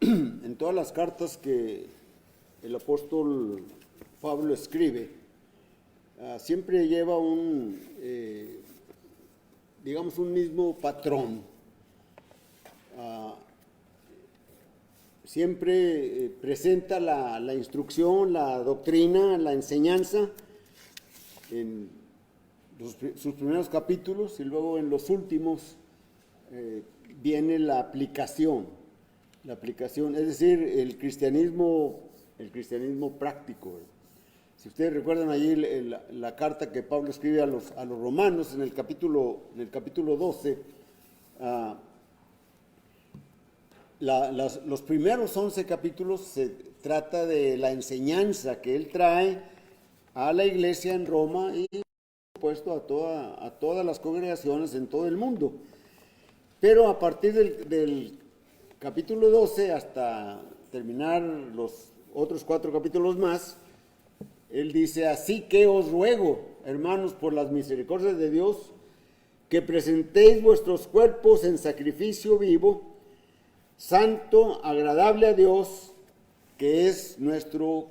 en todas las cartas que el apóstol Pablo escribe, siempre lleva digamos, un mismo patrón. Siempre presenta la instrucción, la doctrina, la enseñanza en sus primeros capítulos, y luego en los últimos viene la aplicación, es decir, el cristianismo práctico. Si ustedes recuerdan allí la carta que Pablo escribe a los romanos en el capítulo 12, los primeros 11 capítulos se trata de la enseñanza que él trae a la iglesia en Roma y por supuesto a todas las congregaciones en todo el mundo. Pero a partir del capítulo 12 hasta terminar los otros 4 capítulos más, él dice: así que os ruego, hermanos, por las misericordias de Dios, que presentéis vuestros cuerpos en sacrificio vivo, santo, agradable a Dios, que es nuestro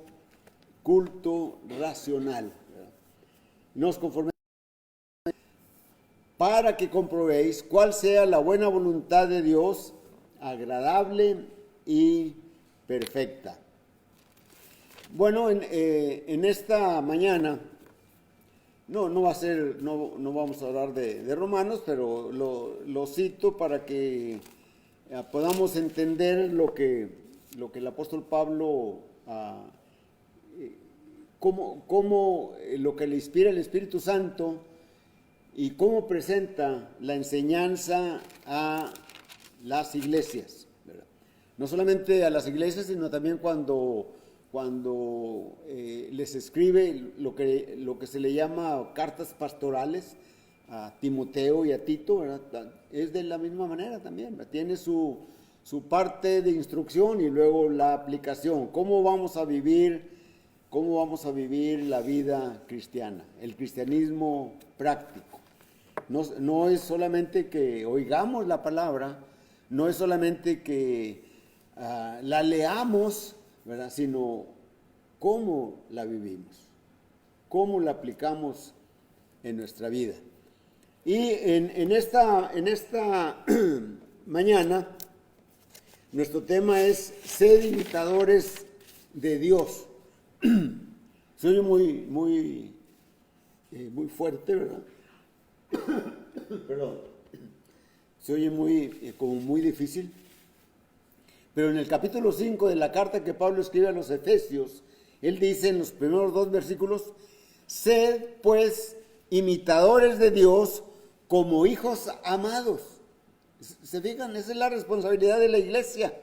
culto racional. No os conforméis, para que comprobéis cuál sea la buena voluntad de Dios, agradable y perfecta. Bueno, en esta mañana no vamos a hablar de Romanos, pero lo cito para que podamos entender lo que el apóstol Pablo, cómo lo que le inspira el Espíritu Santo y cómo presenta la enseñanza a las iglesias, ¿verdad? No solamente a las iglesias, sino también cuando les escribe lo que se le llama cartas pastorales a Timoteo y a Tito, ¿verdad? Es de la misma manera también, ¿verdad? Tiene su parte de instrucción y luego la aplicación. ¿Cómo vamos a vivir la vida cristiana? El cristianismo práctico. No es solamente que oigamos la palabra, no es solamente que la leamos, ¿verdad? Sino cómo la vivimos, cómo la aplicamos en nuestra vida. Y en esta mañana, nuestro tema es: sed imitadores de Dios. Se oye muy fuerte, ¿verdad? Perdón. Se oye como muy difícil. Pero en el capítulo 5 de la carta que Pablo escribe a los Efesios, él dice en los primeros 2 versículos: sed pues imitadores de Dios como hijos amados. ¿Se fijan? Esa es la responsabilidad de la iglesia.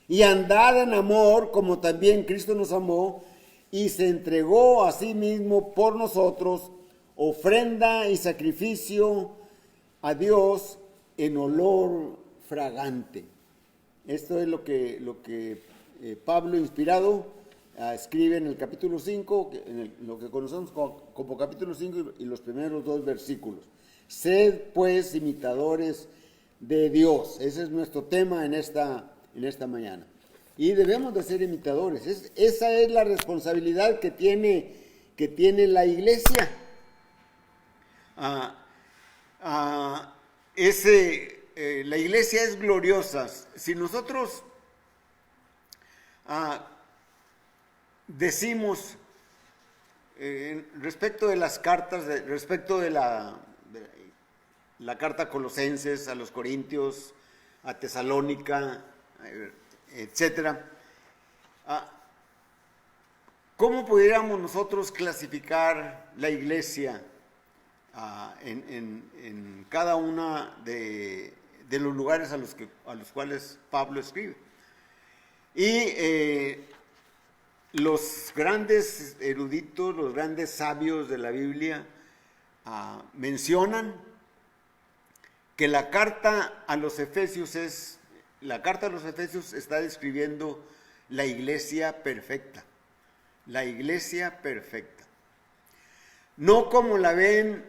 Y andad en amor como también Cristo nos amó y se entregó a sí mismo por nosotros, ofrenda y sacrificio a Dios en olor fragante. Esto es lo que Pablo, inspirado, escribe en el capítulo 5, lo que conocemos como capítulo 5 y los primeros 2 versículos. Sed pues imitadores de Dios. Ese es nuestro tema en esta mañana. Y debemos de ser imitadores. Esa es la responsabilidad que tiene la iglesia. La iglesia es gloriosa. Si nosotros decimos respecto de las cartas, respecto de la carta a Colosenses, a los Corintios, a Tesalónica, etcétera, ¿cómo pudiéramos nosotros clasificar la iglesia en cada una de los lugares a los cuales Pablo escribe? Y los grandes eruditos, los grandes sabios de la Biblia mencionan que la carta a los Efesios está describiendo la iglesia perfecta. La iglesia perfecta. No como la ven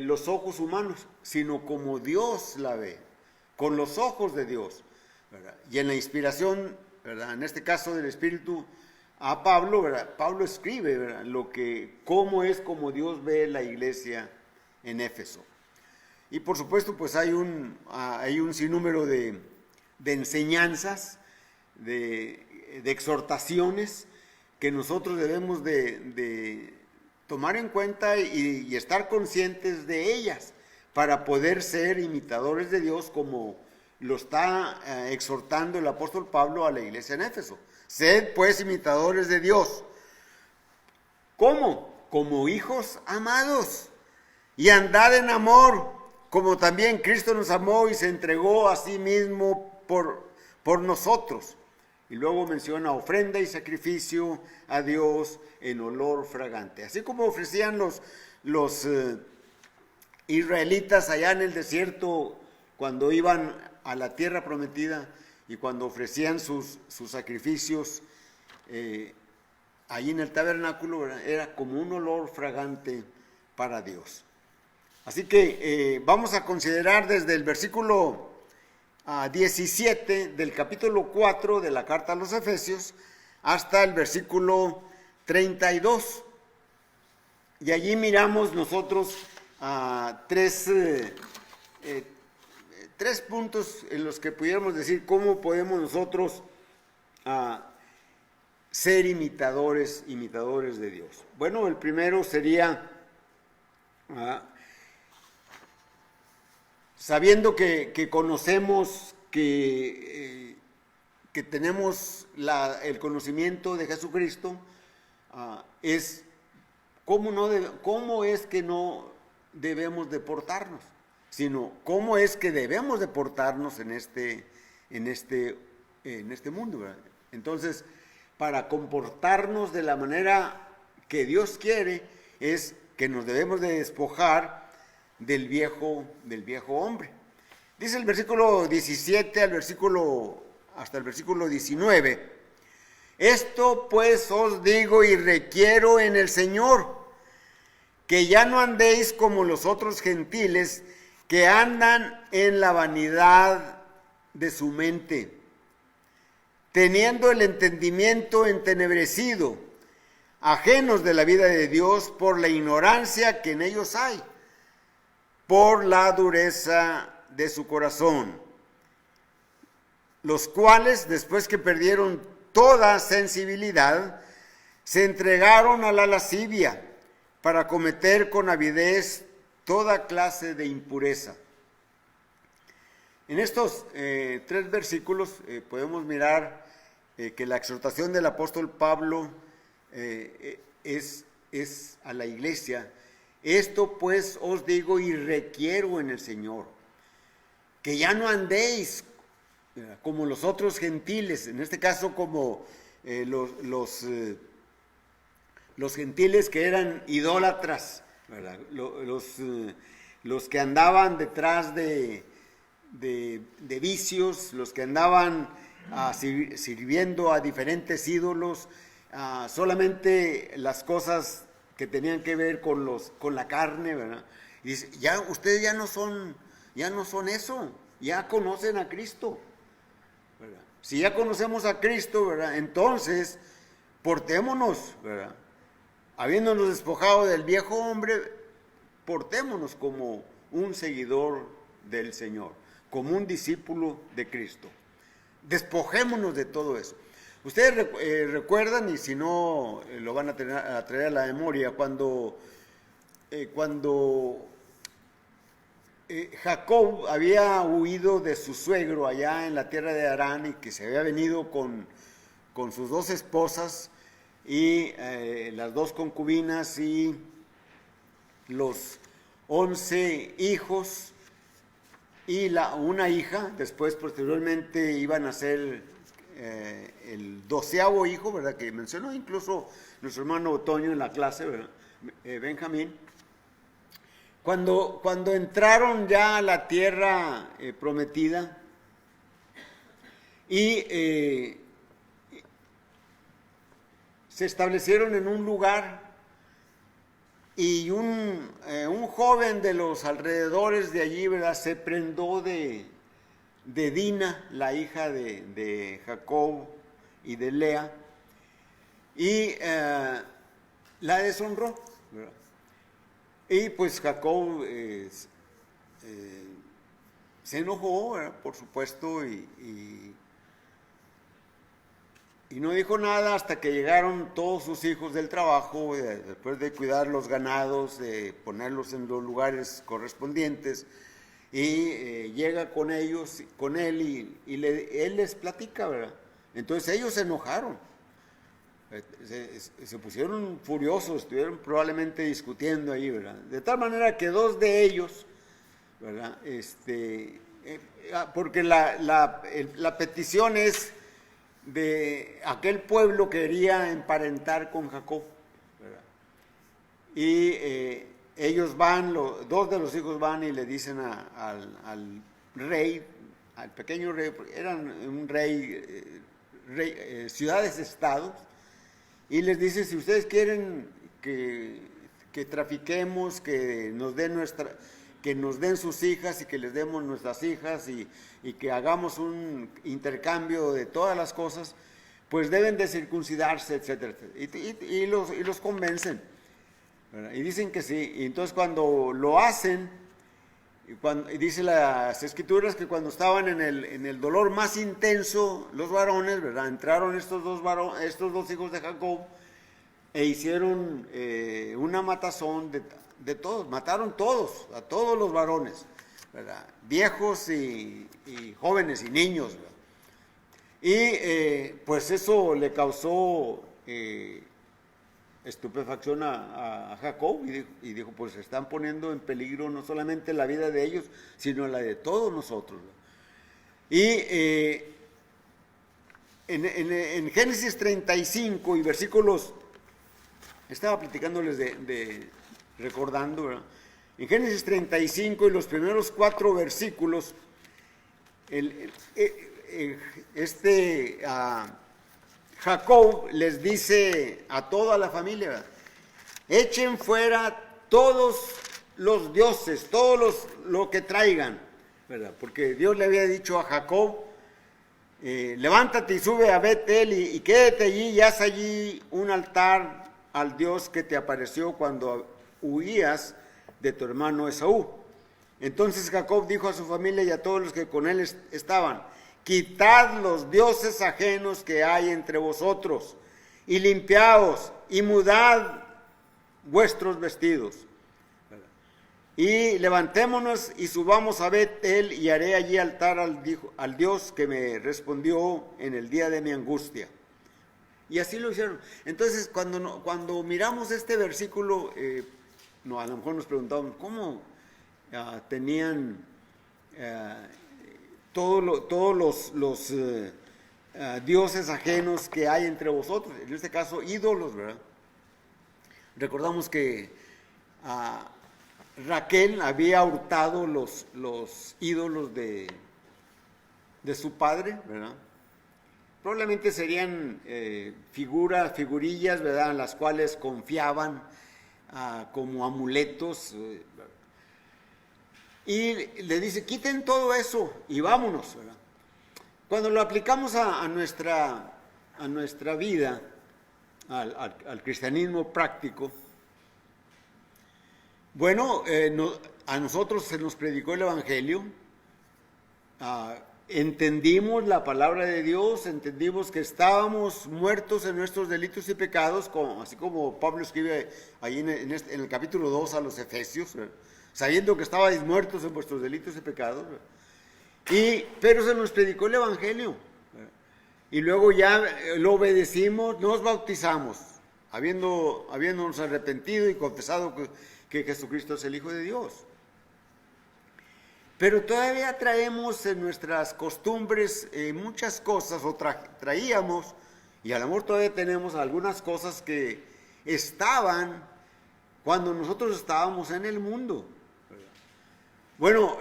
los ojos humanos, sino como Dios la ve, con los ojos de Dios. ¿verdad? Y en la inspiración, ¿verdad?, en este caso del Espíritu, a Pablo, ¿verdad?, Pablo escribe, ¿verdad?, cómo Dios ve la iglesia en Éfeso. Y por supuesto, pues hay un sinnúmero de enseñanzas, de exhortaciones que nosotros debemos de tomar en cuenta y estar conscientes de ellas para poder ser imitadores de Dios, como lo está exhortando el apóstol Pablo a la iglesia en Éfeso. Sed pues imitadores de Dios. ¿Cómo? Como hijos amados, y andad en amor, como también Cristo nos amó y se entregó a sí mismo por nosotros. Y luego menciona ofrenda y sacrificio a Dios en olor fragante. Así como ofrecían los israelitas allá en el desierto cuando iban a la tierra prometida, y cuando ofrecían sus sacrificios allí en el tabernáculo, ¿verdad?, era como un olor fragante para Dios. Así que vamos a considerar desde el versículo 17 del capítulo 4 de la carta a los Efesios hasta el versículo 32. Y allí miramos nosotros tres puntos en los que pudiéramos decir cómo podemos nosotros ser imitadores de Dios. Bueno, el primero sería sabiendo que conocemos, que tenemos el conocimiento de Jesucristo, es cómo es que no debemos de portarnos, sino cómo es que debemos de portarnos en este mundo, ¿verdad? Entonces, para comportarnos de la manera que Dios quiere, es que nos debemos de despojar del viejo hombre. Dice el versículo 17 hasta el versículo 19: esto pues os digo y requiero en el Señor, que ya no andéis como los otros gentiles, que andan en la vanidad de su mente, teniendo el entendimiento entenebrecido, ajenos de la vida de Dios por la ignorancia que en ellos hay, por la dureza de su corazón, los cuales, después que perdieron toda sensibilidad, se entregaron a la lascivia para cometer con avidez toda clase de impureza. En estos tres versículos podemos mirar que la exhortación del apóstol Pablo es a la iglesia. Esto pues os digo y requiero en el Señor, que ya no andéis como los otros gentiles, en este caso como los gentiles que eran idólatras, ¿verdad? Los que andaban detrás de vicios, los que andaban sirviendo a diferentes ídolos, solamente las cosas que tenían que ver con la carne, ¿verdad? Y dice, ya ustedes ya no son eso, ya conocen a Cristo, ¿verdad? Si ya conocemos a Cristo, ¿verdad?, entonces portémonos, ¿verdad?, habiéndonos despojado del viejo hombre, portémonos como un seguidor del Señor, como un discípulo de Cristo. Despojémonos de todo eso. Ustedes recuerdan, y si no lo van a traer a la memoria, cuando Jacob había huido de su suegro allá en la tierra de Harán, y que se había venido con sus dos esposas y las dos concubinas y los 11 hijos y una hija. Después, posteriormente, iban a ser el 12º hijo, ¿verdad?, que mencionó incluso nuestro hermano Otoño en la clase, ¿verdad?, Benjamín. Cuando entraron ya a la tierra prometida y se establecieron en un lugar, y un joven de los alrededores de allí, ¿verdad?, se prendó de de Dina, la hija de Jacob y de Lea, y la deshonró, ¿verdad? Y pues Jacob se enojó, ¿verdad? Por supuesto, y no dijo nada hasta que llegaron todos sus hijos del trabajo, después de cuidar los ganados, de ponerlos en los lugares correspondientes, y llega con ellos, con él, y él les platica, ¿verdad? Entonces ellos se enojaron, se pusieron furiosos, estuvieron probablemente discutiendo ahí, ¿verdad? De tal manera que dos de ellos, ¿verdad? Porque la petición es de aquel pueblo que quería emparentar con Jacob, ¿verdad? Y ellos van, dos de los hijos van y le dicen al rey, al pequeño rey, eran un rey, ciudades-estados, y les dice: si ustedes quieren que trafiquemos, que nos den sus hijas y que les demos nuestras hijas y que hagamos un intercambio de todas las cosas, pues deben de circuncidarse, etcétera, etcétera. Y los convencen, ¿verdad? Y dicen que sí. Y entonces cuando lo hacen, y dice las escrituras que cuando estaban en el dolor más intenso, los varones, ¿verdad? Entraron estos dos hijos de Jacob e hicieron una matazón de todos, mataron todos, a todos los varones, ¿verdad? Viejos y jóvenes y niños, ¿verdad? Y pues eso le causó estupefacción a Jacob, y dijo: pues están poniendo en peligro no solamente la vida de ellos, sino la de todos nosotros, ¿verdad? Y en Génesis 35 y versículos, estaba platicándoles recordando, ¿verdad? En Génesis 35 y los primeros 4 versículos, Jacob les dice a toda la familia, ¿verdad? Echen fuera todos los dioses, todos lo que traigan, ¿verdad? Porque Dios le había dicho a Jacob: levántate y sube a Betel y quédate allí y haz allí un altar al Dios que te apareció cuando huías de tu hermano Esaú. Entonces Jacob dijo a su familia y a todos los que con él estaban: quitad los dioses ajenos que hay entre vosotros, y limpiaos, y mudad vuestros vestidos, y levantémonos y subamos a Betel, y haré allí altar al Dios que me respondió en el día de mi angustia. Y así lo hicieron. Entonces, cuando miramos este versículo, a lo mejor nos preguntamos: ¿cómo tenían todos los dioses ajenos que hay entre vosotros? En este caso, ídolos, ¿verdad? Recordamos que Raquel había hurtado los ídolos de su padre, ¿verdad? Probablemente serían figurillas, ¿verdad?, en las cuales confiaban como amuletos. Y le dice: quiten todo eso y vámonos, ¿verdad? Cuando lo aplicamos a nuestra vida, al cristianismo práctico, bueno, a nosotros se nos predicó el Evangelio, entendimos la palabra de Dios, entendimos que estábamos muertos en nuestros delitos y pecados, así como Pablo escribe ahí en el capítulo 2 a los Efesios, ¿verdad? Sabiendo que estabais muertos en vuestros delitos y pecados, pero se nos predicó el Evangelio, ¿verdad? Y luego ya lo obedecimos, nos bautizamos, habiéndonos arrepentido y confesado que Jesucristo es el Hijo de Dios. Pero todavía traemos en nuestras costumbres muchas cosas, o traíamos, y a lo mejor todavía tenemos algunas cosas que estaban cuando nosotros estábamos en el mundo. Bueno,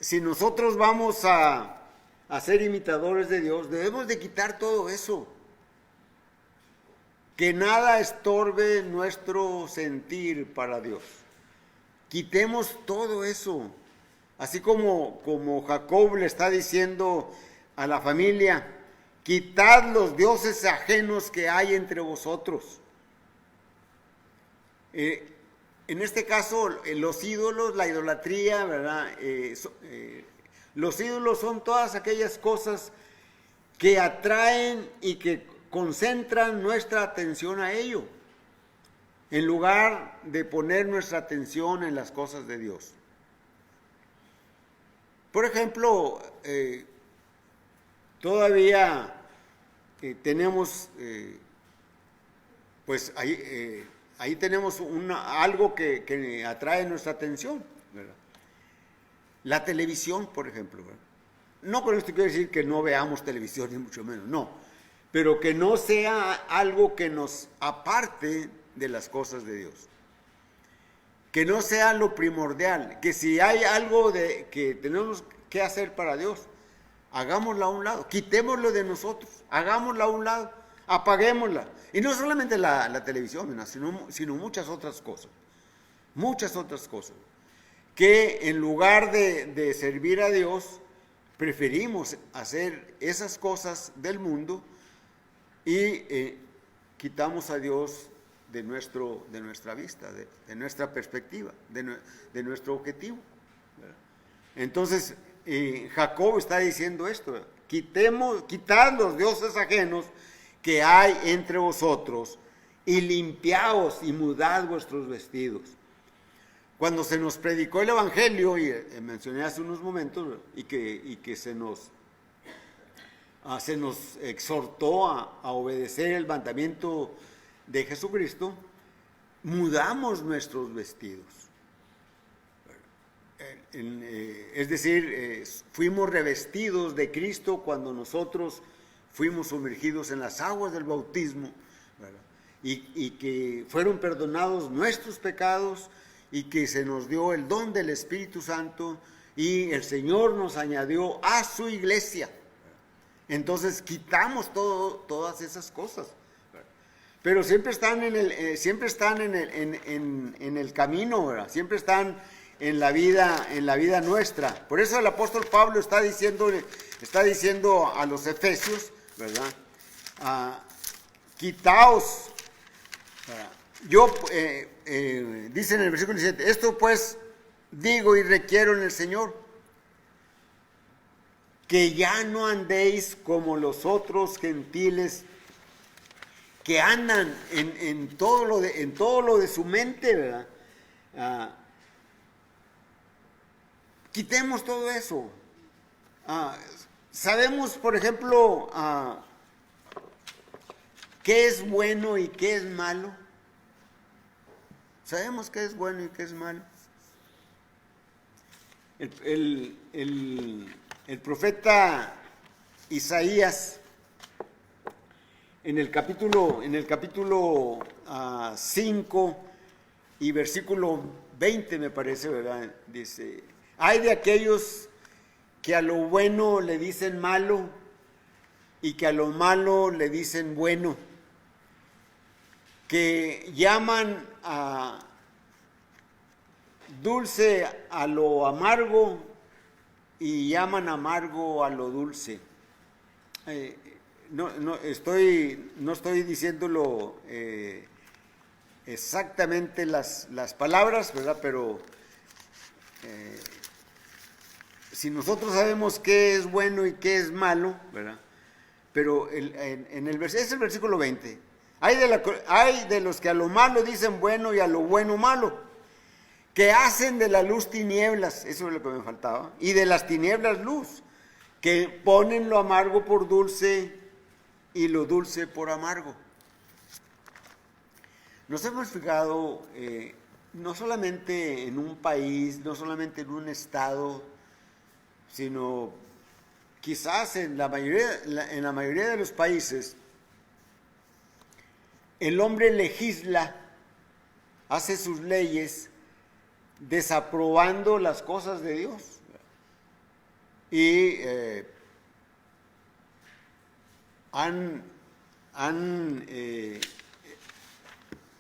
si nosotros vamos a ser imitadores de Dios, debemos de quitar todo eso. Que nada estorbe nuestro sentir para Dios. Quitemos todo eso. Así como Jacob le está diciendo a la familia, quitad los dioses ajenos que hay entre vosotros. En este caso, los ídolos, la idolatría, ¿verdad? Los ídolos son todas aquellas cosas que atraen y que concentran nuestra atención a ello, en lugar de poner nuestra atención en las cosas de Dios. Por ejemplo, todavía tenemos, pues ahí tenemos algo que atrae nuestra atención, ¿verdad? La televisión, por ejemplo, ¿verdad? No con esto quiero decir que no veamos televisión, ni mucho menos, no, pero que no sea algo que nos aparte de las cosas de Dios. Que no sea lo primordial, que si hay algo que tenemos que hacer para Dios, hagámoslo a un lado, quitémoslo de nosotros, hagámoslo a un lado, apaguémosla. Y no solamente la televisión, sino muchas otras cosas, que en lugar de servir a Dios, preferimos hacer esas cosas del mundo y quitamos a Dios de nuestra vista, de nuestra perspectiva, de nuestro objetivo. Entonces, Jacob está diciendo esto: quitad los dioses ajenos que hay entre vosotros y limpiaos y mudad vuestros vestidos. Cuando se nos predicó el Evangelio, y mencioné hace unos momentos, y que se nos exhortó a obedecer el mandamiento de Jesucristo, mudamos nuestros vestidos. Es decir, fuimos revestidos de Cristo cuando nosotros fuimos sumergidos en las aguas del bautismo, ¿verdad? Y que fueron perdonados nuestros pecados y que se nos dio el don del Espíritu Santo y el Señor nos añadió a su iglesia. Entonces quitamos todas esas cosas, pero siempre están en el camino, ¿verdad? Siempre están en la vida nuestra. Por eso el apóstol Pablo está diciendo a los efesios, ¿verdad? Quitaos. Dice en el versículo 17, esto pues digo y requiero en el Señor, que ya no andéis como los otros gentiles que andan en todo lo de su mente, ¿verdad? Quitemos todo eso. Sabemos, por ejemplo, qué es bueno y qué es malo. Sabemos qué es bueno y qué es malo. El profeta Isaías, en el capítulo 5 y versículo 20, me parece, ¿verdad? Dice: hay de aquellos que a lo bueno le dicen malo y que a lo malo le dicen bueno, que llaman a dulce a lo amargo y llaman amargo a lo dulce. No estoy diciéndolo exactamente las palabras, ¿verdad? Pero si nosotros sabemos qué es bueno y qué es malo, ¿verdad? Pero es el versículo 20. Hay de los que a lo malo dicen bueno y a lo bueno malo, que hacen de la luz tinieblas, eso es lo que me faltaba, y de las tinieblas luz, que ponen lo amargo por dulce y lo dulce por amargo. Nos hemos fijado no solamente en un país, no solamente en un estado, sino quizás en la mayoría de los países, el hombre legisla, hace sus leyes, desaprobando las cosas de Dios. Y han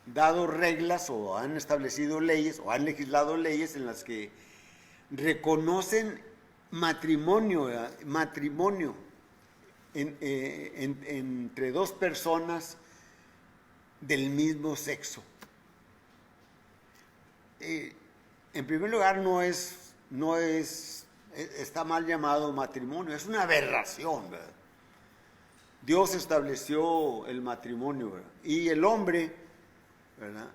dado reglas o han establecido leyes o han legislado leyes en las que reconocen matrimonio, ¿verdad? Matrimonio entre dos personas del mismo sexo. En primer lugar, está mal llamado matrimonio, es una aberración, ¿verdad? Dios estableció el matrimonio, ¿verdad? Y el hombre, ¿verdad?,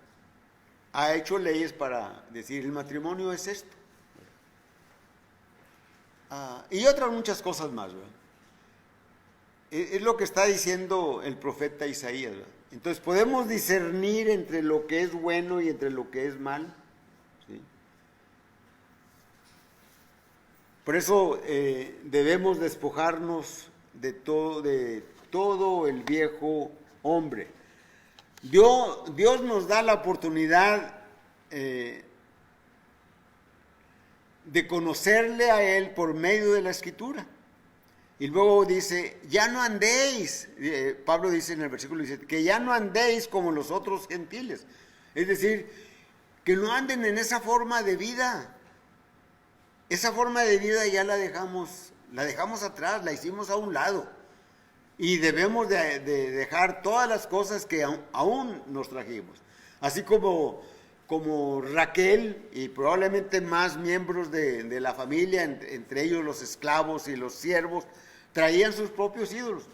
ha hecho leyes para decir el matrimonio es esto. Y otras muchas cosas más, ¿verdad? Es lo que está diciendo el profeta Isaías, ¿verdad? Entonces podemos discernir entre lo que es bueno y entre lo que es mal, ¿sí? Por eso debemos despojarnos de todo el viejo hombre. Dios nos da la oportunidad de conocerle a Él por medio de la Escritura. Y luego dice, ya no andéis, Pablo dice en el versículo 17, que ya no andéis como los otros gentiles. Es decir, que no anden en esa forma de vida. Esa forma de vida ya la dejamos atrás, la hicimos a un lado. Y debemos de dejar todas las cosas que aún nos trajimos. Así como Raquel y probablemente más miembros de la familia, entre ellos los esclavos y los siervos, traían sus propios ídolos.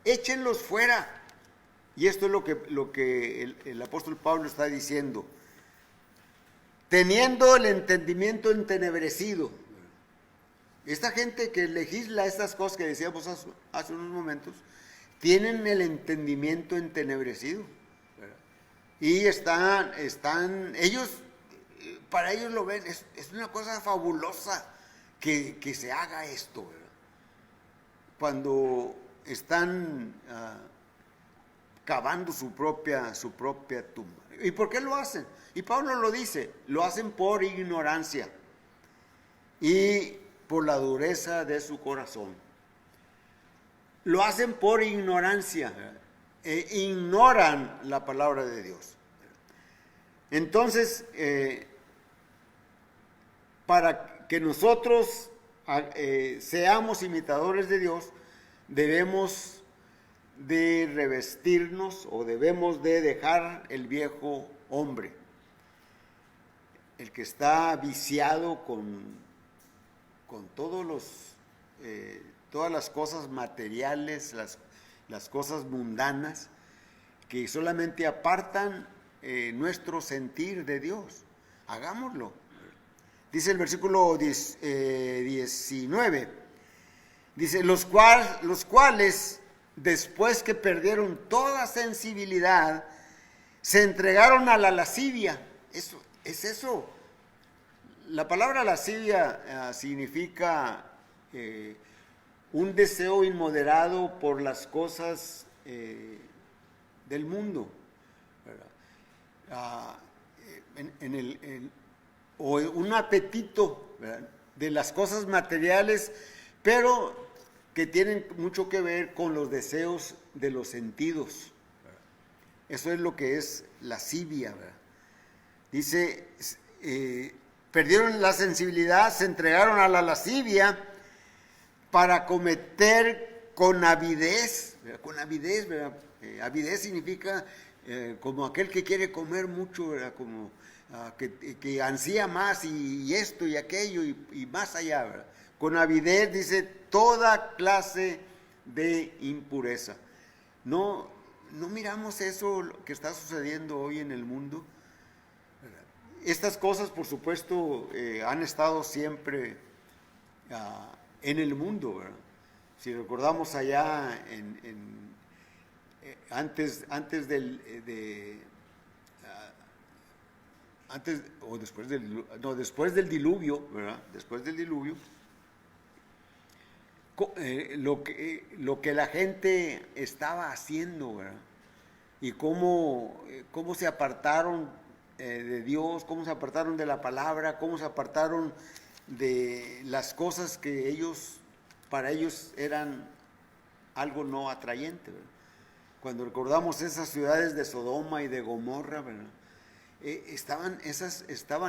Échenlos fuera. Y esto es lo que el apóstol Pablo está diciendo. Teniendo el entendimiento entenebrecido. Esta gente que legisla estas cosas que decíamos hace unos momentos, tienen el entendimiento entenebrecido. Y para ellos lo ven, es una cosa fabulosa que se haga esto, ¿verdad? Cuando están cavando su propia tumba. ¿Y por qué lo hacen? Y Pablo lo dice, lo hacen por ignorancia y por la dureza de su corazón. Lo hacen por ignorancia, ignoran la palabra de Dios. Entonces, para que nosotros seamos imitadores de Dios, debemos de revestirnos o debemos de dejar el viejo hombre, el que está viciado con todas las cosas materiales, las cosas mundanas, que solamente apartan nuestro sentir de Dios. Hagámoslo. Dice el versículo 19, dice, los cuales, después que perdieron toda sensibilidad, se entregaron a la lascivia. Eso. La palabra lascivia significa un deseo inmoderado por las cosas del mundo, o un apetito, ¿verdad?, de las cosas materiales, pero que tienen mucho que ver con los deseos de los sentidos. Eso es lo que es lascivia, ¿verdad? Dice, perdieron la sensibilidad, se entregaron a la lascivia para cometer con avidez, ¿verdad? Avidez significa como aquel que quiere comer mucho, ¿verdad? Como que ansía más y esto y aquello y más allá, ¿verdad? Con avidez, dice, toda clase de impureza. No miramos eso que está sucediendo hoy en el mundo. Estas cosas, por supuesto, han estado siempre en el mundo, ¿verdad? Si recordamos allá antes después del diluvio, ¿verdad? Después del diluvio, lo que la gente estaba haciendo, ¿verdad? Y cómo se apartaron de Dios, cómo se apartaron de la palabra, cómo se apartaron de las cosas que para ellos eran algo no atrayente, ¿verdad? Cuando recordamos esas ciudades de Sodoma y de Gomorra, ¿verdad?, estaban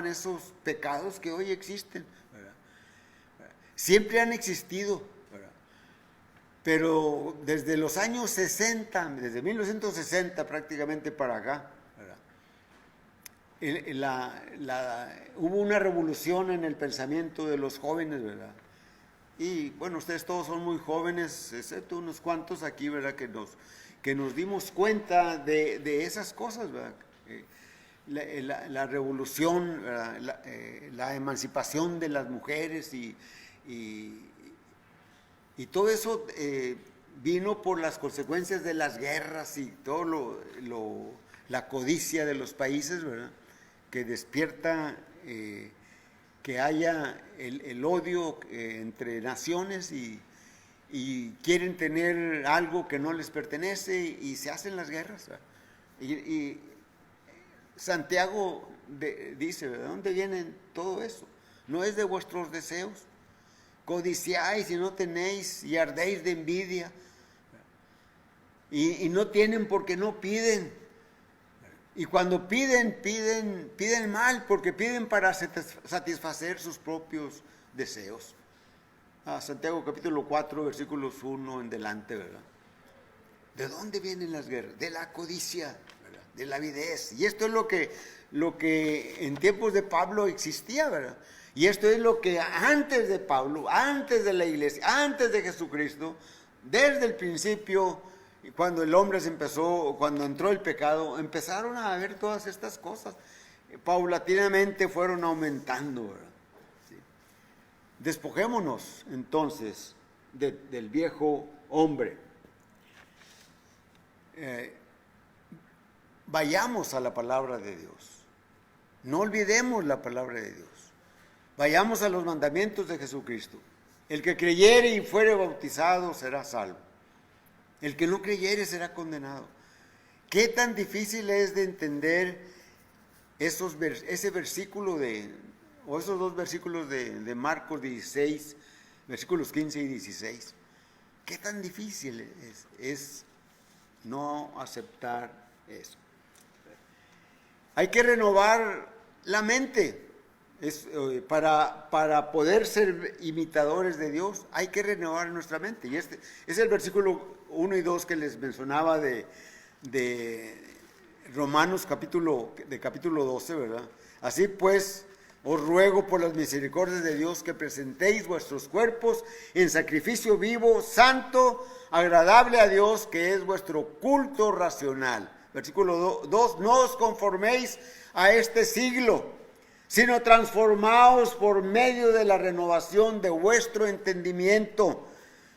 esos pecados que hoy existen, ¿verdad? Siempre han existido, ¿verdad? Pero desde los años 60, desde 1960 prácticamente para acá, hubo una revolución en el pensamiento de los jóvenes, ¿verdad? Y bueno, ustedes todos son muy jóvenes, excepto unos cuantos aquí, ¿verdad? Que nos dimos cuenta de esas cosas, ¿verdad? La revolución, la emancipación de las mujeres y todo eso vino por las consecuencias de las guerras y todo la codicia de los países, ¿verdad? Que despierta que haya el odio entre naciones y quieren tener algo que no les pertenece y se hacen las guerras, ¿verdad? Y Santiago dice, ¿de dónde viene todo eso? No es de vuestros deseos. Codiciáis y no tenéis y ardéis de envidia. Y no tienen porque no piden. Y cuando piden mal, porque piden para satisfacer sus propios deseos. Santiago capítulo 4, versículos 1 en delante, ¿verdad? ¿De dónde vienen las guerras? De la codicia, ¿verdad? De la avidez. Y esto es lo que en tiempos de Pablo existía, ¿verdad? Y esto es lo que antes de Pablo, antes de la iglesia, antes de Jesucristo, desde el principio, cuando el hombre cuando entró el pecado, empezaron a haber todas estas cosas. Paulatinamente fueron aumentando, ¿verdad? Sí. Despojémonos entonces del viejo hombre. Vayamos a la palabra de Dios. No olvidemos la palabra de Dios. Vayamos a los mandamientos de Jesucristo. El que creyere y fuere bautizado será salvo. El que no creyere será condenado. ¿Qué tan difícil es de entender ese versículo o esos dos versículos de Marcos 16, versículos 15 y 16? ¿Qué tan difícil es no aceptar eso? Hay que renovar la mente. Para poder ser imitadores de Dios hay que renovar nuestra mente. Y este es el versículo 1 y 2 que les mencionaba de Romanos capítulo 12, ¿verdad? Así pues, os ruego por las misericordias de Dios que presentéis vuestros cuerpos en sacrificio vivo, santo, agradable a Dios, que es vuestro culto racional. Versículo 2, no os conforméis a este siglo, sino transformaos por medio de la renovación de vuestro entendimiento,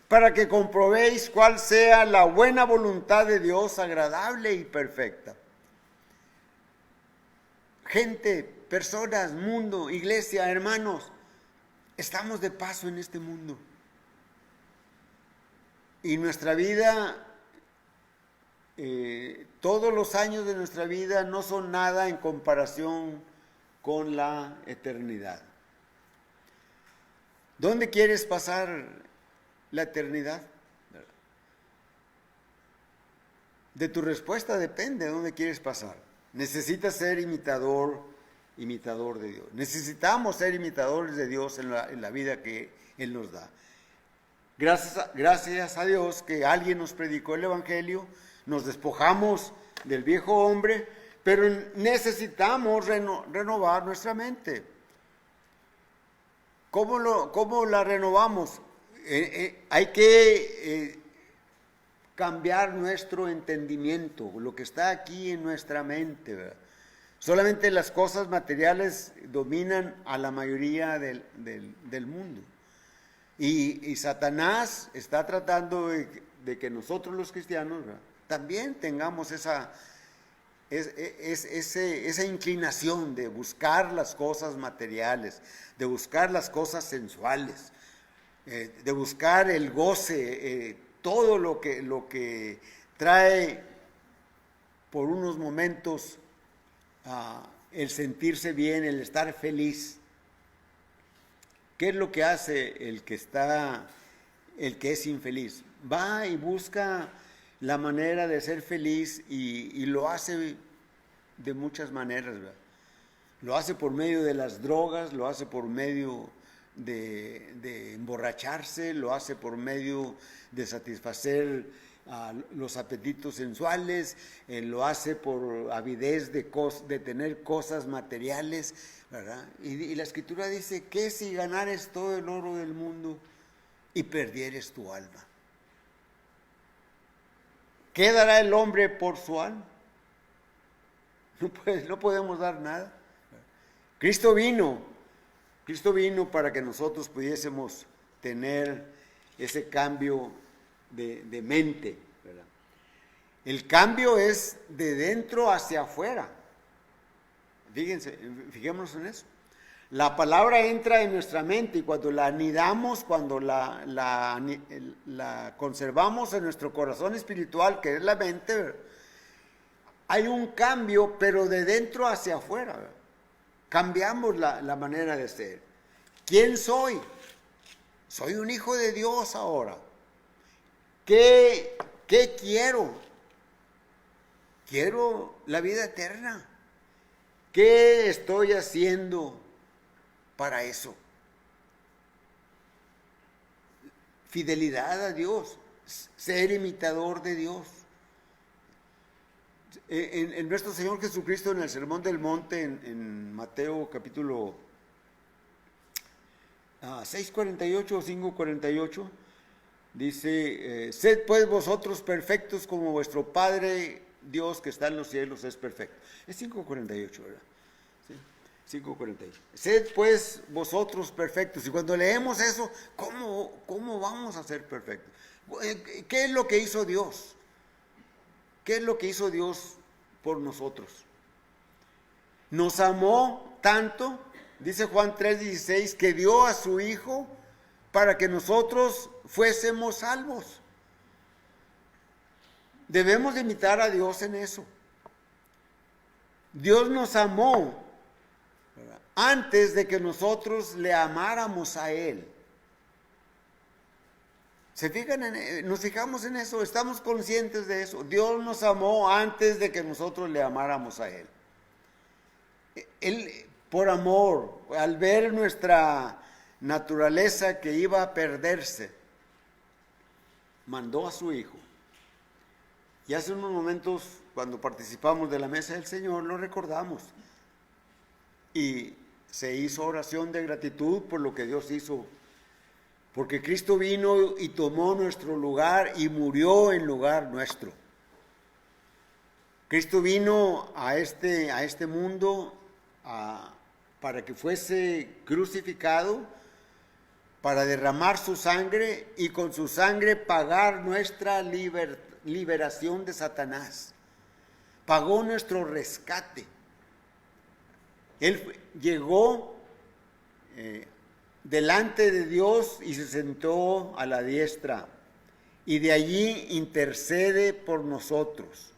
para que comprobéis cuál sea la buena voluntad de Dios, agradable y perfecta. Gente, personas, mundo, iglesia, hermanos, estamos de paso en este mundo. Y nuestra vida, todos los años de nuestra vida no son nada en comparación con la eternidad. ¿Dónde quieres pasar la eternidad? De tu respuesta depende de dónde quieres pasar. Necesitas ser imitador de Dios. Necesitamos ser imitadores de Dios en la vida que Él nos da. Gracias a Dios que alguien nos predicó el Evangelio, nos despojamos del viejo hombre, pero necesitamos renovar nuestra mente. ¿Cómo la renovamos? Hay que cambiar nuestro entendimiento, lo que está aquí en nuestra mente, ¿verdad? Solamente las cosas materiales dominan a la mayoría del mundo. Y Satanás está tratando de que nosotros los cristianos, ¿verdad?, también tengamos esa inclinación de buscar las cosas materiales, de buscar las cosas sensuales, de buscar el goce, todo lo que trae por unos momentos el sentirse bien, el estar feliz. ¿Qué es lo que hace el que es infeliz? Va y busca la manera de ser feliz y lo hace de muchas maneras, ¿verdad? Lo hace por medio de las drogas, lo hace por medio de emborracharse, lo hace por medio de satisfacer los apetitos sensuales, lo hace por avidez de tener cosas materiales, ¿verdad? Y la Escritura dice, ¿qué si ganares todo el oro del mundo y perdieres tu alma? ¿Qué dará el hombre por su alma? No podemos dar nada. Cristo vino para que nosotros pudiésemos tener ese cambio de mente, ¿verdad? El cambio es de dentro hacia afuera. Fijémonos en eso. La palabra entra en nuestra mente y cuando la anidamos, cuando la conservamos en nuestro corazón espiritual, que es la mente, hay un cambio, pero de dentro hacia afuera, ¿verdad? Cambiamos la manera de ser. ¿Quién soy? Soy un hijo de Dios ahora. ¿Qué quiero? Quiero la vida eterna. ¿Qué estoy haciendo para eso? Fidelidad a Dios, ser imitador de Dios. En nuestro Señor Jesucristo, en el Sermón del Monte, en Mateo capítulo 6:48 o 5:48, dice, sed pues vosotros perfectos como vuestro Padre Dios que está en los cielos es perfecto. Es 5:48, ¿verdad? Sí, 5:48. Sed pues vosotros perfectos. Y cuando leemos eso, ¿cómo vamos a ser perfectos? ¿Qué es lo que hizo Dios? ¿Qué es lo que hizo Dios por nosotros? Nos amó tanto, dice Juan 3:16, que dio a su Hijo para que nosotros fuésemos salvos. Debemos de imitar a Dios en eso. Dios nos amó, ¿verdad?, antes de que nosotros le amáramos a Él. ¿Se fijan nos fijamos en eso? ¿Estamos conscientes de eso? Dios nos amó antes de que nosotros le amáramos a Él. Él, por amor, al ver nuestra naturaleza que iba a perderse, mandó a su Hijo. Y hace unos momentos, cuando participamos de la mesa del Señor, lo recordamos. Y se hizo oración de gratitud por lo que Dios hizo. Porque Cristo vino y tomó nuestro lugar y murió en lugar nuestro. Cristo vino a este mundo para que fuese crucificado, para derramar su sangre y con su sangre pagar nuestra liberación de Satanás. Pagó nuestro rescate. Él llegó delante de Dios y se sentó a la diestra y de allí intercede por nosotros.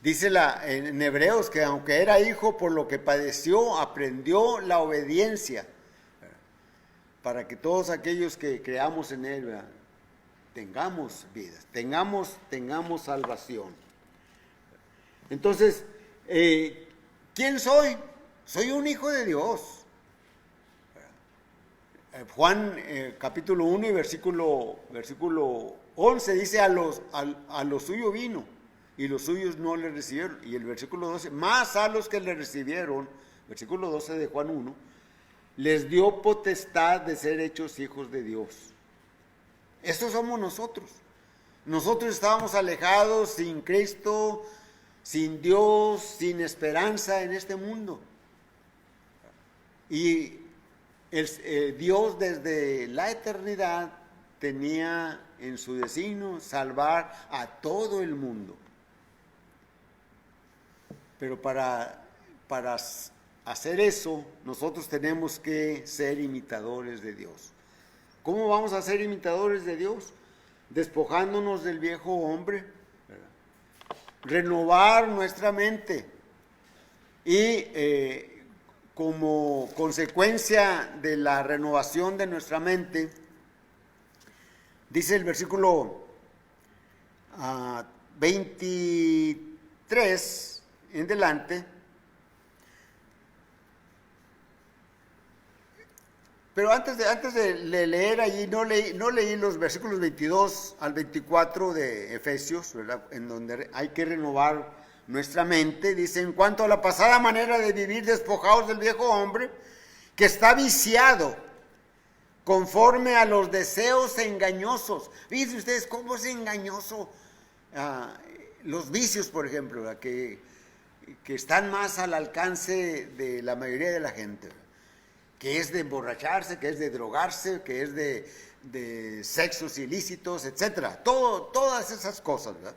Dice en Hebreos que aunque era hijo, por lo que padeció, aprendió la obediencia, para que todos aquellos que creamos en Él, ¿verdad?, tengamos vidas, tengamos salvación. Entonces, ¿quién soy? Soy un hijo de Dios. Juan capítulo 1 y versículo 11 dice, a los suyos vino y los suyos no le recibieron. Y el versículo 12, más a los que le recibieron, versículo 12 de Juan 1, les dio potestad de ser hechos hijos de Dios. Estos somos nosotros. Nosotros estábamos alejados, sin Cristo, sin Dios, sin esperanza en este mundo. Y Dios desde la eternidad tenía en su designio salvar a todo el mundo. Pero para hacer eso, nosotros tenemos que ser imitadores de Dios. ¿Cómo vamos a ser imitadores de Dios? Despojándonos del viejo hombre, ¿verdad?, renovar nuestra mente y como consecuencia de la renovación de nuestra mente, dice el versículo 23 en delante, Pero antes de leer allí, no leí los versículos 22 al 24 de Efesios, ¿verdad? En donde hay que renovar nuestra mente. Dice, en cuanto a la pasada manera de vivir, despojados del viejo hombre, que está viciado conforme a los deseos engañosos. Fíjense ustedes cómo es engañoso los vicios, por ejemplo, ¿verdad? Que están más al alcance de la mayoría de la gente, ¿verdad? Que es de emborracharse, que es de drogarse, que es de sexos ilícitos, etcétera. Todas esas cosas, ¿verdad?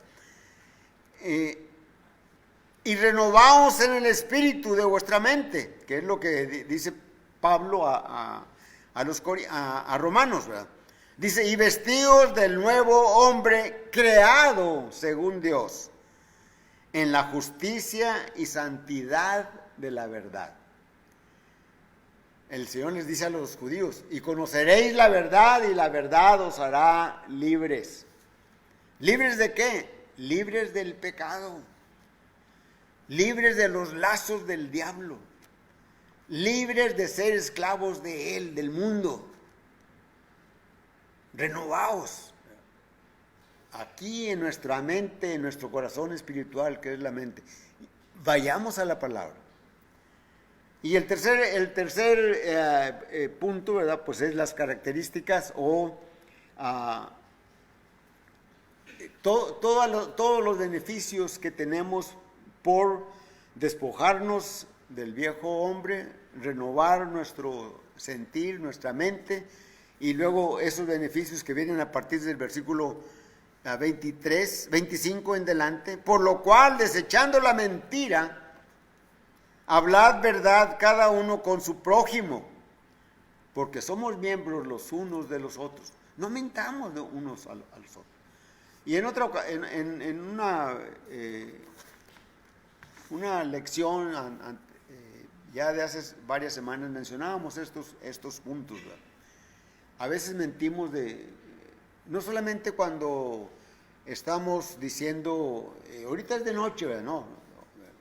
Y renovaos en el espíritu de vuestra mente, que es lo que dice Pablo a Romanos, ¿verdad? Dice, y vestidos del nuevo hombre creado según Dios, en la justicia y santidad de la verdad. El Señor les dice a los judíos, y conoceréis la verdad, y la verdad os hará libres. ¿Libres de qué? Libres del pecado, libres de los lazos del diablo, libres de ser esclavos de él, del mundo. Renovaos aquí en nuestra mente, en nuestro corazón espiritual, que es la mente. Vayamos a la palabra. Y el tercer punto, ¿verdad? Pues es las características o todos los beneficios que tenemos por despojarnos del viejo hombre, renovar nuestro sentir, nuestra mente, y luego esos beneficios que vienen a partir del versículo 25 en delante, por lo cual, desechando la mentira, hablad verdad cada uno con su prójimo, porque somos miembros los unos de los otros. No mentamos de unos a los otros. Y en una lección ya de hace varias semanas mencionábamos estos puntos, ¿verdad? A veces mentimos no solamente cuando estamos diciendo, ahorita es de noche, ¿verdad? No,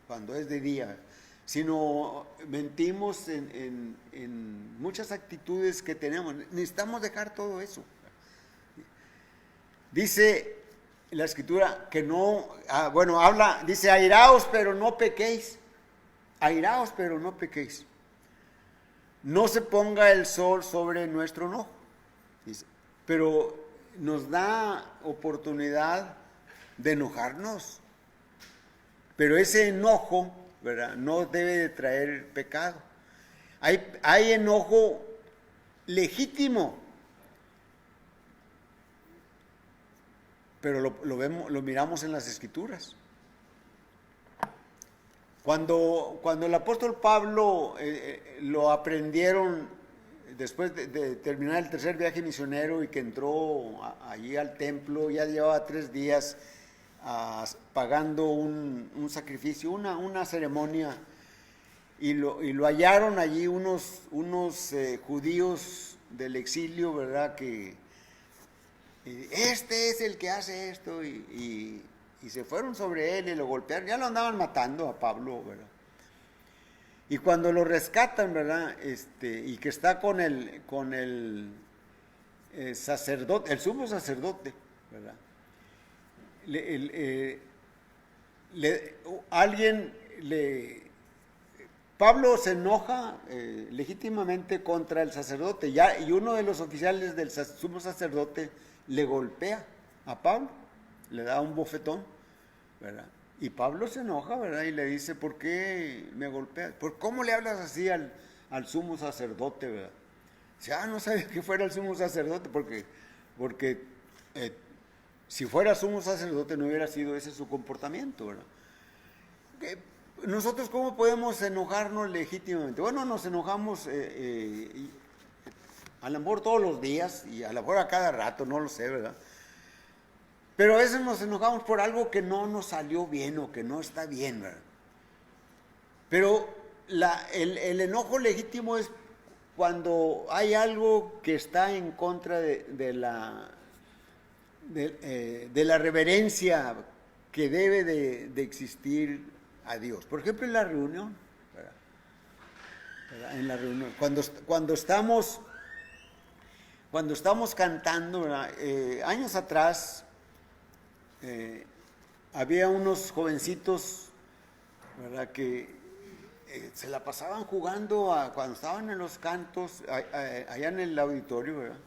cuando es de día, sino mentimos en muchas actitudes que tenemos. Necesitamos dejar todo eso. Dice la Escritura que no, dice, airaos pero no pequéis. Airaos pero no pequéis. No se ponga el sol sobre nuestro enojo. Dice, pero nos da oportunidad de enojarnos. Pero ese enojo, ¿verdad?, no debe de traer pecado. Hay enojo legítimo, pero lo miramos en las Escrituras. Cuando el apóstol Pablo lo aprendieron después de terminar el tercer viaje misionero y que entró allí al templo, ya llevaba 3 días pagando un sacrificio, una ceremonia, y lo hallaron allí unos judíos del exilio, ¿verdad? Que este es el que hace esto, y se fueron sobre él y lo golpearon. Ya lo andaban matando a Pablo, ¿verdad? Y cuando lo rescatan, ¿verdad? Y que está con el sacerdote, el sumo sacerdote, ¿verdad? Pablo se enoja legítimamente contra el sacerdote, y uno de los oficiales del sumo sacerdote le golpea a Pablo, le da un bofetón, ¿verdad? Y Pablo se enoja, ¿verdad? Y le dice, ¿por qué me golpeas? ¿Cómo le hablas así al sumo sacerdote, ¿verdad? Dice, no sabía que fuera el sumo sacerdote, porque si fuera sumo sacerdote no hubiera sido ese su comportamiento, ¿verdad? Nosotros, ¿cómo podemos enojarnos legítimamente? Bueno, nos enojamos a lo mejor todos los días, y a lo mejor a cada rato, no lo sé, ¿verdad? Pero a veces nos enojamos por algo que no nos salió bien o que no está bien, ¿verdad? Pero el enojo legítimo es cuando hay algo que está en contra de la reverencia que debe de existir a Dios. Por ejemplo, en la reunión, ¿verdad? En la reunión, cuando estamos cuando estábamos cantando, ¿verdad? Años atrás, había unos jovencitos, ¿verdad? Que se la pasaban jugando cuando estaban en los cantos, allá en el auditorio, ¿verdad?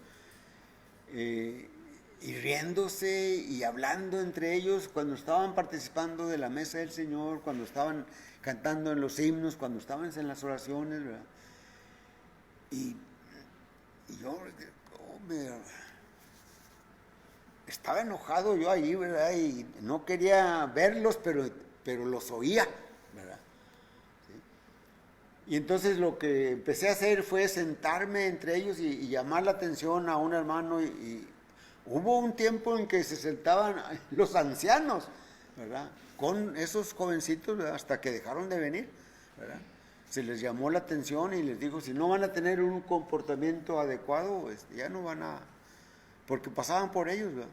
Y riéndose y hablando entre ellos cuando estaban participando de la mesa del Señor, cuando estaban cantando en los himnos, cuando estaban en las oraciones, ¿verdad? Y yo estaba enojado yo ahí, ¿verdad? Y no quería verlos, pero los oía, ¿verdad? ¿Sí? Y entonces lo que empecé a hacer fue sentarme entre ellos y llamar la atención a un hermano y hubo un tiempo en que se sentaban los ancianos, ¿verdad? Con esos jovencitos, ¿verdad? Hasta que dejaron de venir, ¿verdad? Se les llamó la atención y les dijo, si no van a tener un comportamiento adecuado, ya no van a, porque pasaban por ellos, ¿verdad?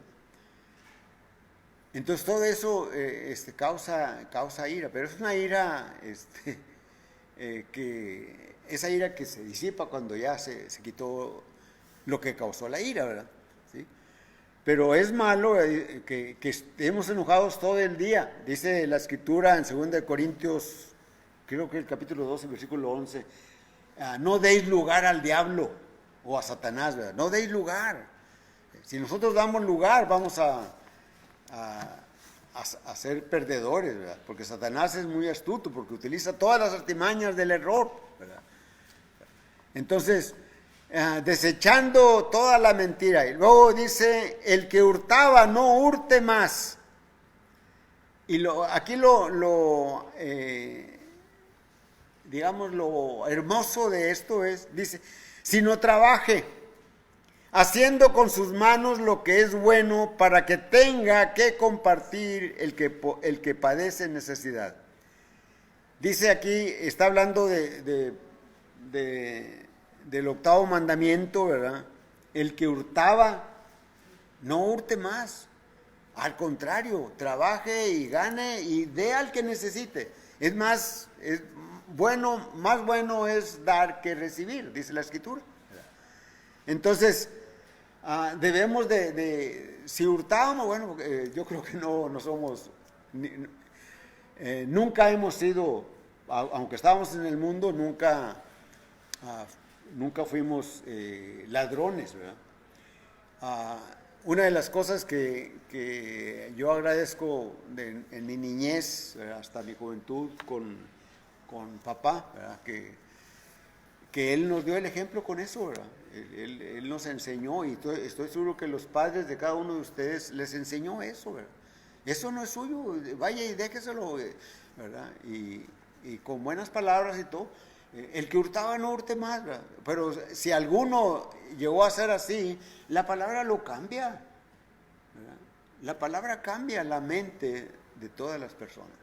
Entonces todo eso causa ira, pero es una ira esa ira que se disipa cuando ya se quitó lo que causó la ira, ¿verdad? ¿Sí? Pero es malo que estemos enojados todo el día. Dice la Escritura en 2 Corintios, creo que el capítulo 12, versículo 11, no deis lugar al diablo o a Satanás, ¿verdad? No deis lugar. Si nosotros damos lugar, vamos a ser perdedores, ¿verdad? Porque Satanás es muy astuto, porque utiliza todas las artimañas del error, ¿verdad? Entonces, desechando toda la mentira. Y luego dice, el que hurtaba no hurte más. Y aquí digamos, lo hermoso de esto es, dice, sino trabaje, haciendo con sus manos lo que es bueno para que tenga que compartir el que padece necesidad. Dice aquí, está hablando del 8º mandamiento, ¿verdad? El que hurtaba, no hurte más. Al contrario, trabaje y gane y dé al que necesite. Es más bueno es dar que recibir, dice la Escritura. Entonces, debemos si hurtábamos, bueno, yo creo que no somos, nunca hemos sido, aunque estábamos en el mundo, nunca fuimos ladrones, ¿verdad? Una de las cosas que yo agradezco en mi niñez, ¿verdad? Hasta mi juventud con papá, ¿verdad? Que él nos dio el ejemplo con eso, ¿verdad? Él nos enseñó y estoy seguro que los padres de cada uno de ustedes les enseñó eso, ¿verdad? Eso no es suyo, vaya y déjeselo, ¿verdad? Y con buenas palabras y todo. El que hurtaba no hurte más, ¿verdad? Pero si alguno llegó a ser así, la palabra lo cambia, ¿verdad? La palabra cambia la mente de todas las personas.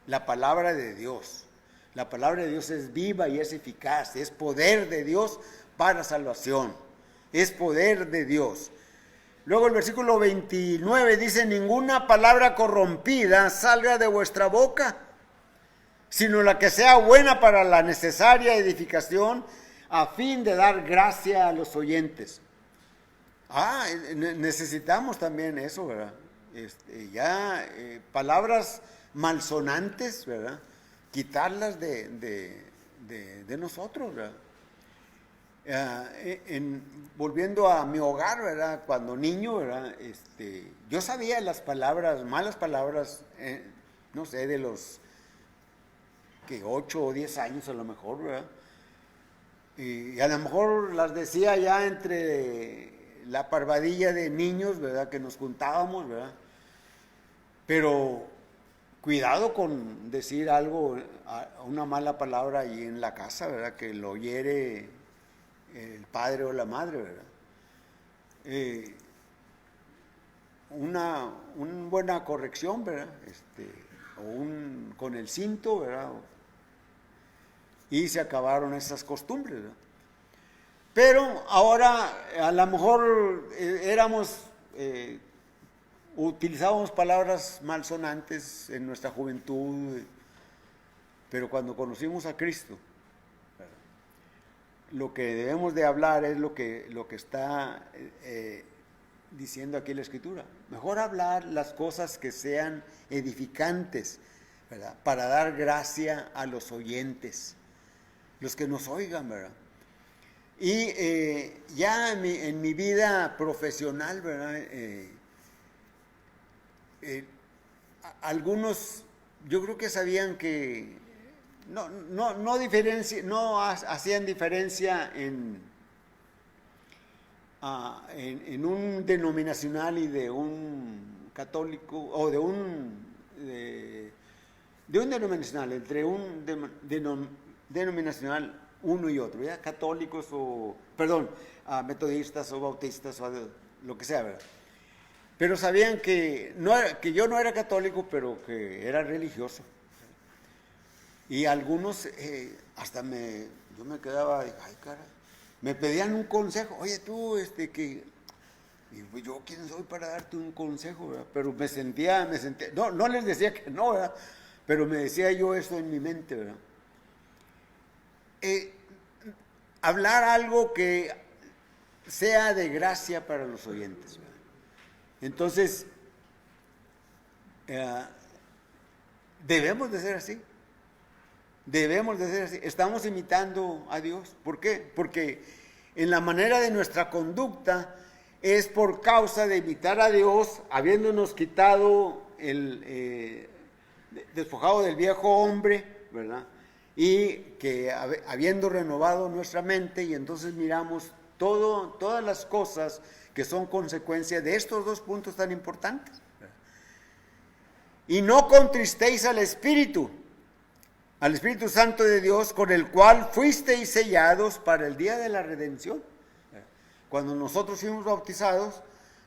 La palabra de Dios. La palabra de Dios es viva y es eficaz, es poder de Dios para salvación, es poder de Dios. Luego el versículo 29 dice, ninguna palabra corrompida salga de vuestra boca, sino la que sea buena para la necesaria edificación, a fin de dar gracia a los oyentes. Necesitamos también eso, ¿verdad? Palabras malsonantes, ¿verdad? Quitarlas de nosotros, ¿verdad? Volviendo a mi hogar, ¿verdad? Cuando niño, ¿verdad? Yo sabía las palabras, malas palabras, no sé, de los que 8 o 10 años a lo mejor, ¿verdad? Y a lo mejor las decía ya entre la parvadilla de niños, ¿verdad? Que nos juntábamos, ¿verdad? Pero cuidado con decir algo, una mala palabra ahí en la casa, ¿verdad? Que lo oyere el padre o la madre, ¿verdad? Una buena corrección, ¿verdad? Con el cinto, ¿verdad? Y se acabaron esas costumbres, ¿verdad? Pero ahora a lo mejor utilizábamos palabras malsonantes en nuestra juventud, pero cuando conocimos a Cristo, ¿verdad? lo que debemos de hablar es lo que está diciendo aquí la Escritura. Mejor hablar las cosas que sean edificantes, ¿verdad? Para dar gracia a los oyentes, los que nos oigan, ¿verdad? Y ya en mi vida profesional, ¿verdad? Algunos, yo creo que sabían que no hacían diferencia en un denominacional y de un católico, o de un denominacional, entre un denominacional uno y otro, ¿ya? Católicos metodistas o bautistas o lo que sea, ¿verdad? Pero sabían que yo no era católico, pero que era religioso. Y algunos yo me quedaba, ay, caray, me pedían un consejo. Oye, tú, y yo, ¿quién soy para darte un consejo, verdad? Pero me sentía, no les decía que no, ¿verdad? Pero me decía yo eso en mi mente, ¿verdad? Hablar algo que sea de gracia para los oyentes, ¿verdad? Entonces, debemos de ser así. Debemos de ser así. Estamos imitando a Dios. ¿Por qué? Porque en la manera de nuestra conducta es por causa de imitar a Dios, habiéndonos quitado despojado del viejo hombre, ¿verdad? Y que habiendo renovado nuestra mente, y entonces miramos todas las cosas que son consecuencia de estos dos puntos tan importantes. Y no contristéis al Espíritu Santo de Dios, con el cual fuisteis sellados para el día de la redención. Cuando nosotros fuimos bautizados,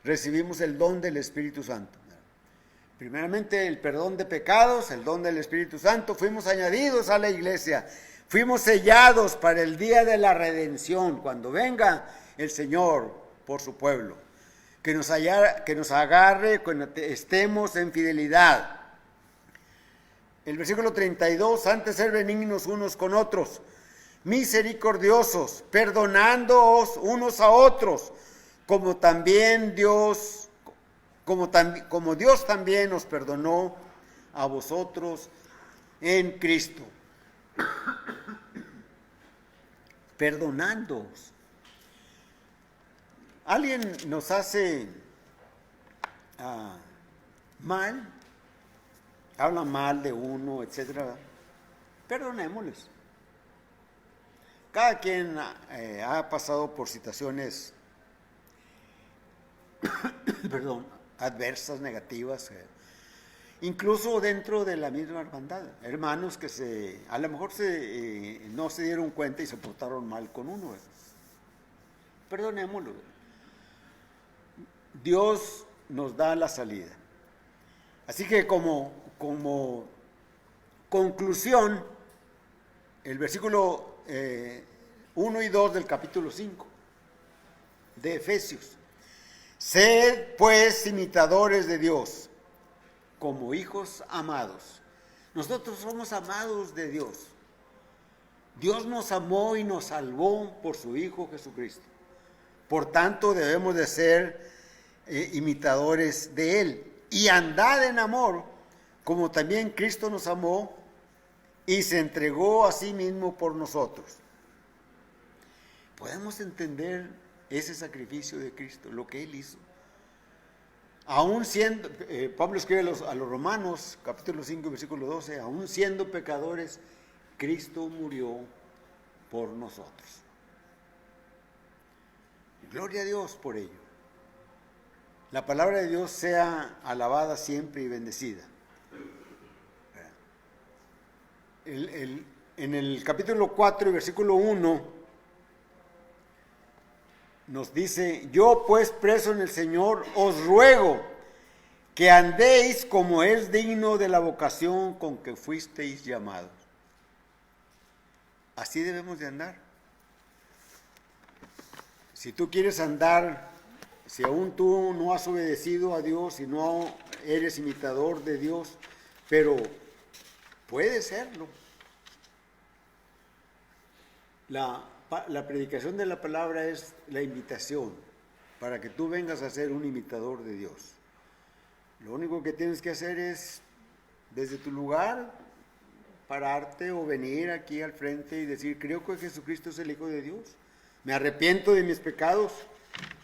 recibimos el don del Espíritu Santo. Primeramente el perdón de pecados, el don del Espíritu Santo, fuimos añadidos a la iglesia, fuimos sellados para el día de la redención, cuando venga el Señor por su pueblo, que nos agarre cuando estemos en fidelidad. El versículo 32, antes ser benignos unos con otros, misericordiosos, perdonándoos unos a otros, como Dios también os perdonó a vosotros en Cristo. Perdonándoos. Alguien nos hace mal, habla mal de uno, etcétera. Perdonémosles. Cada quien ha pasado por situaciones adversas, negativas, incluso dentro de la misma hermandad. Hermanos que a lo mejor no se dieron cuenta y se portaron mal con uno. Perdonémoslo. Dios nos da la salida. Así que como conclusión, el versículo 1 y 2 del capítulo 5 de Efesios. Sed pues imitadores de Dios, como hijos amados. Nosotros somos amados de Dios. Dios nos amó y nos salvó por su Hijo Jesucristo. Por tanto, debemos de ser imitadores de Él. Y andad en amor, como también Cristo nos amó y se entregó a sí mismo por nosotros. Podemos entender ese sacrificio de Cristo, lo que Él hizo. Aún siendo, Pablo escribe a los Romanos, capítulo 5, versículo 12, aún siendo pecadores, Cristo murió por nosotros. Gloria a Dios por ello. La palabra de Dios sea alabada siempre y bendecida. En el capítulo 4 y versículo 1 nos dice: yo pues preso en el Señor os ruego que andéis como es digno de la vocación con que fuisteis llamados. Así debemos de andar. Si tú quieres andar, si aún tú no has obedecido a Dios y no eres imitador de Dios, pero puedes serlo. la predicación de la palabra es la invitación para que tú vengas a ser un imitador de Dios. Lo único que tienes que hacer es, desde tu lugar, pararte o venir aquí al frente y decir: creo que Jesucristo es el Hijo de Dios, me arrepiento de mis pecados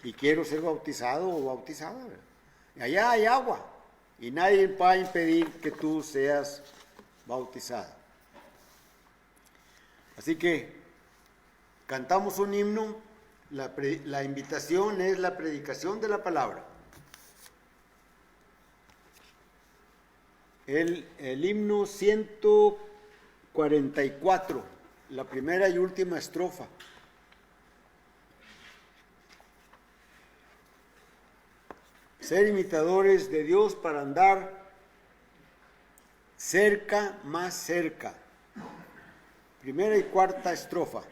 y quiero ser bautizado o bautizada. Y allá hay agua y nadie va a impedir que tú seas bautizado. Así que cantamos un himno. La invitación es la predicación de la palabra. El himno 144, la primera y última estrofa. Ser imitadores de Dios para andar cerca, más cerca. Primera y cuarta estrofa.